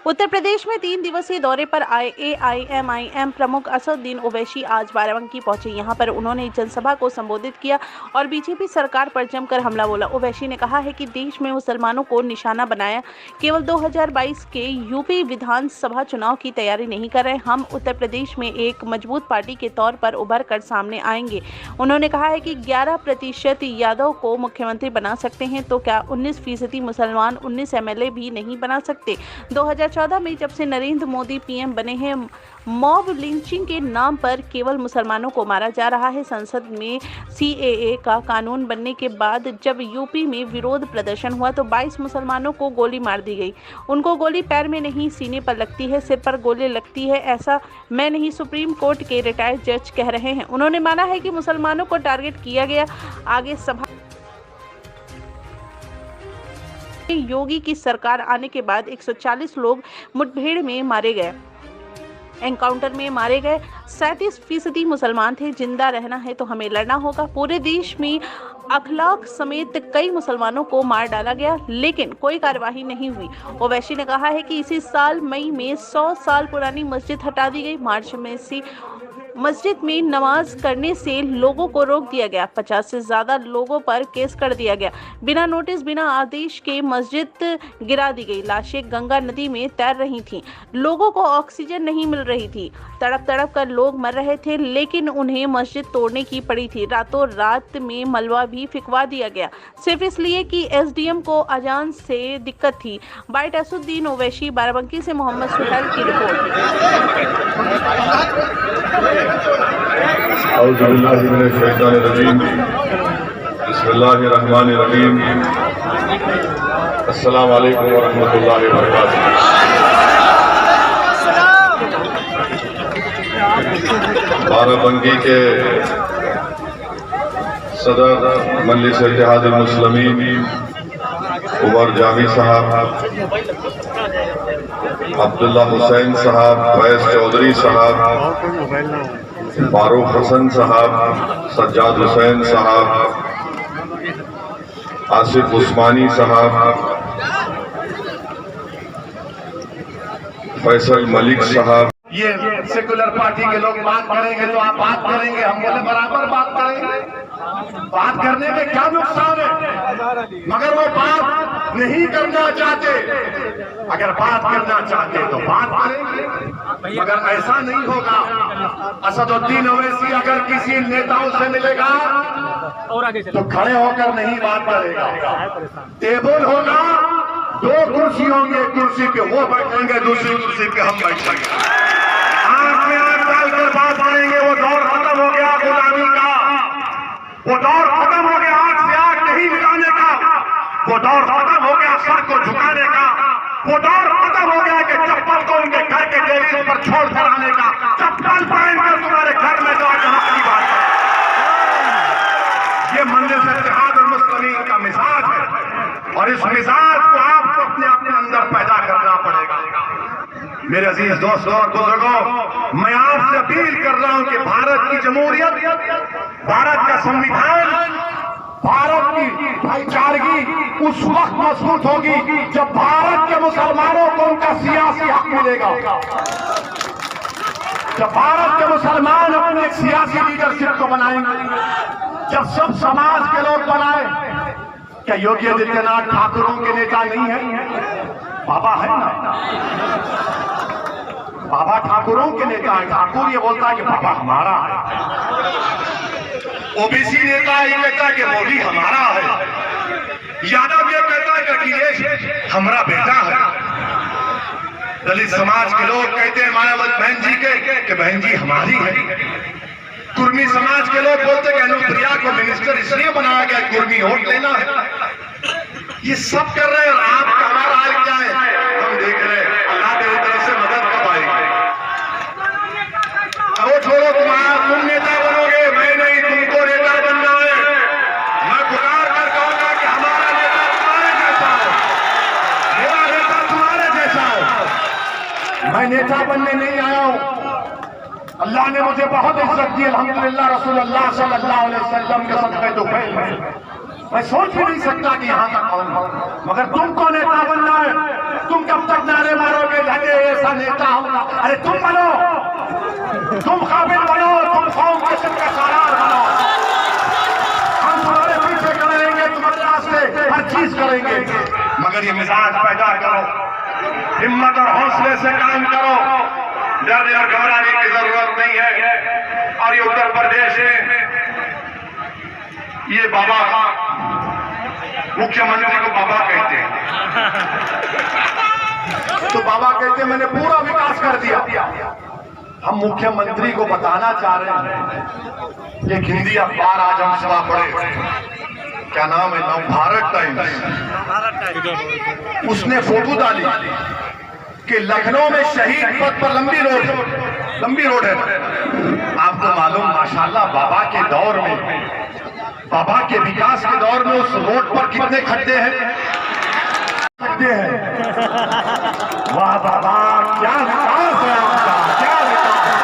उत्तर प्रदेश में 3 दिवसीय दौरे पर आए एआईएमआईएम प्रमुख असदुद्दीन ओवैसी आज बाराबंकी पहुंचे। यहां पर उन्होंने जनसभा को संबोधित किया और बीजेपी सरकार पर जमकर हमला बोला। ओवैसी ने कहा है कि देश में मुसलमानों को निशाना बनाया केवल 2022 के यूपी विधानसभा चुनाव की तैयारी नहीं कर रहे। हम उत्तर प्रदेश में एक मजबूत पार्टी के तौर पर उभर कर सामने आएंगे। उन्होंने कहा है कि 11% यादव को मुख्यमंत्री बना सकते हैं तो क्या 19% मुसलमान 19 एमएलए भी नहीं बना सकते। 2014 में जब से नरेंद्र मोदी पीएम बने हैं, मॉब लिंचिंग के नाम पर केवल मुसलमानों को मारा जा रहा है। संसद में सीएए का कानून बनने के बाद जब यूपी में विरोध प्रदर्शन हुआ तो 22 मुसलमानों को गोली मार दी गई। उनको गोली पैर में नहीं सीने पर लगती है, सिर पर गोली लगती है। ऐसा मैं नहीं, सुप्रीम कोर्ट के रिटायर्ड जज कह रहे हैं। उन्होंने माना है कि मुसलमानों को टारगेट किया गया। आगे सभा योगी की सरकार आने के बाद 140 लोग मुठभेड़ में मारे गए, एनकाउंटर में मारे गए। 37% मुसलमान थे। जिंदा रहना है तो हमें लड़ना होगा। पूरे देश में अखलाक समेत कई मुसलमानों को मार डाला गया लेकिन कोई कार्रवाई नहीं हुई। ओवैसी ने कहा है कि इसी साल मई में 100 साल पुरानी मस्जिद हटा दी गई। मार्च में से मस्जिद में नमाज करने से लोगों को रोक दिया गया। 50 से ज्यादा लोगों पर केस कर दिया गया। बिना नोटिस, बिना आदेश के मस्जिद गिरा दी गई। लाशें गंगा नदी में तैर रही थीं। लोगों को ऑक्सीजन नहीं मिल रही थी। तड़प तड़प कर लोग मर रहे थे लेकिन उन्हें मस्जिद तोड़ने की पड़ी थी। रातों रात में मलबा भी फिकवा दिया गया सिर्फ इसलिए कि एसडीएम को अजान से दिक्कत थी। बाइट असदुद्दीन ओवैसी, बाराबंकी से मोहम्मद सुहेल की रिपोर्ट। बिस्मिल्लाहिर्रहमानिर्रहीम। अस्सलामु अलैकुम वरहमतुल्लाहि वबरकातुहू। बाराबंकी के सदर मजलिस इत्तेहादुल मुस्लिमीन उमर जामी साहब, अब्दुल्ला हुसैन साहब, फैज चौधरी साहब, फारूक हसन साहब, सज्जाद हुसैन साहब, आसिफ उस्मानी साहब, फैसल मलिक साहब। ये सेकुलर पार्टी के लोग बात करेंगे तो आप बात करेंगे, हम बोले बराबर बात करेंगे। बात करने में क्या नुकसान है, मगर वो बात नहीं करना चाहते। अगर बात करना चाहते तो बात करेंगे, मगर ऐसा नहीं होगा। असदुद्दीन ओवैसी अगर किसी नेताओं से मिलेगा तो खड़े होकर नहीं बात करेगा। टेबल होगा, 2 कुर्सी होंगे, कुर्सी पे वो बैठेंगे, दूसरी कुर्सी पे हम बैठेंगे। आंख में आंख डालकर बात करेंगे। वो दौर खत्म हो गया गुलामी का, वो दौर खत्म हो गया आंख से आंख नहीं मिलाने का, वो दौर खत्म हो गया सर को झुकाने का, वो दौर खत्म हो गया कि चप्पल को उनके घर के गैलरी पर छोड़ कर आने का। चप्पल पहनकर तुम्हारे घर में जाओ, जहां की बात है। ये मजलिस इत्तेहादुल मुस्लिमीन का मिजाज है और इस मिजाज को आपको अपने अंदर पैदा करना पड़ेगा। मेरे अजीज दोस्तों और बुजुर्गों, मैं आपसे अपील कर रहा हूं कि भारत की जमहूरियत, भारत का संविधान, भारत की भाईचारगी उस वक्त मजबूत होगी जब भारत के मुसलमानों को उनका सियासी हक मिलेगा। जब भारत के मुसलमान अपने सियासी लीडरशिप को बनाएंगे, जब सब समाज के लोग बनाए। क्या योगी आदित्यनाथ ठाकुरों के नेता नहीं है? बाबा है ना, बाबा ठाकुरों के नेता है। ठाकुर ये बोलता है कि बाबा हमारा है। ओबीसी नेता ये कहता है कि मोदी हमारा है। यादव ये कहता है कि अखिलेश हमारा बेटा है। दलित समाज के लोग कहते हैं मायावती बहन जी के कि बहन जी हमारी है। कुर्मी समाज के लोग बोलते हैं कि अनुप्रिया को मिनिस्टर इसलिए बनाया गया कुर्मी वोट लेना है। ये सब कर रहे हैं और आपका हमारा हाल क्या है हम देख रहे हैं। अल्लाह की तरफ से मदद कब आएगी? वो छोड़ो, तुम नेता बनोगे, मैं नहीं, तुमको नेता बनना है। मैं पुकार कर कहूंगा कि हमारा नेता तुम्हारे जैसा हो, मेरा नेता तुम्हारे जैसा हो। मैं नेता बनने नहीं आया हूं। अल्लाह ने मुझे बहुत इज्जत दी अल्हम्दुलिल्लाह। रसूलुल्लाह सल्लल्लाहु अलैहि वसल्लम के सदक़े तो मैं सोच भी नहीं सकता कि यहां तक कौन हो, मगर तुमको नेता बनना है तुम कब तक नारे मारोगे झंडे ऐसा नेता हूँ? अरे तुम बनो, तुम काबिल बनो, तुम कौम के का सारार बनो। हम तुम्हारे पीछे करेंगे, तुम्हारे रास्ते हर चीज करेंगे, मगर ये मिजाज पैदा करो, हिम्मत और हौसले से काम करो, डरने और घबराने की जरूरत नहीं है। और ये उत्तर प्रदेश है, ये बाबा, मुख्यमंत्री को बाबा कहते हैं, तो बाबा कहते हैं मैंने पूरा विकास कर दिया। हम मुख्यमंत्री को बताना चाह रहे हैं, एक हिंदी अखबार आज हम सुना पड़े, क्या नाम है, नवभारत टाइम्स, उसने फोटो डाली कि लखनऊ में शहीद पथ पर लंबी रोड है। आपको मालूम, माशाल्लाह बाबा के दौर में, बाबा के विकास के दौर में उस रोड पर कितने खड्डे हैं? वाह बाबा, क्या विकास है आपका, क्या विकास है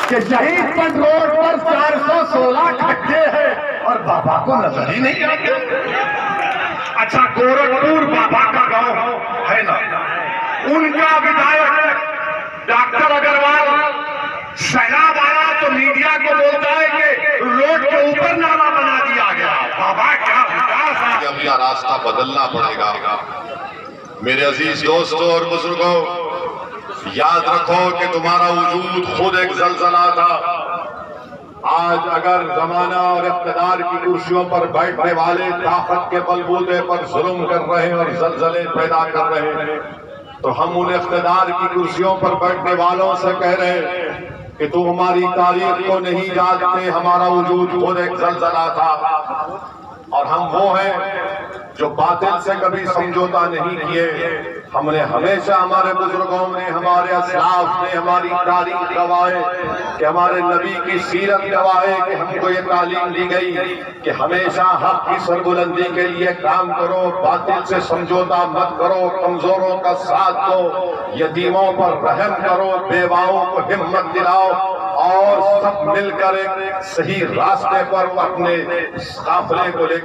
कि शहीद पथ रोड पर 416 खड्डे हैं और बाबा को नजर ही नहीं आते। अच्छा, गोरखपुर बाबा का गांव है ना, उनका विधायक डॉक्टर अग्रवाल सैलाब आया तो मीडिया को बोलता है कि रोड के ऊपर नाला बना दिया गया। बाबा क्या विकास है। अब यह रास्ता बदलना पड़ेगा। मेरे अजीज दोस्तों और बुजुर्गों, याद रखो कि तुम्हारा वजूद खुद एक जलजला था। आज अगर जमाना और इख्तिदार की कुर्सियों पर बैठने वाले ताकत के बलबूते पर जुल्म कर रहे हैं और जलजले पैदा कर रहे हैं, तो हम उन इख्तिदार की कुर्सियों पर बैठने वालों से कह रहे हैं कि तुम हमारी तारीख को नहीं जानते, हमारा वजूद खुद एक जलजला था। और हम वो हैं जो बातिल से कभी समझौता नहीं किए। हमने हमेशा, हमारे बुजुर्गों ने, हमारे असलाफ ने, हमारी तारीख गवाए कि हमारे नबी की सीरत गवाए कि हमको ये तालीम दी गई कि हमेशा हक की सरबुलंदी के लिए काम करो, बातिल से समझौता मत करो, कमजोरों का साथ दो, यतीमों पर रहम करो, बेवाओं को हिम्मत दिलाओ और सब मिलकर एक सही रास्ते पर अपने काफिले को लेकर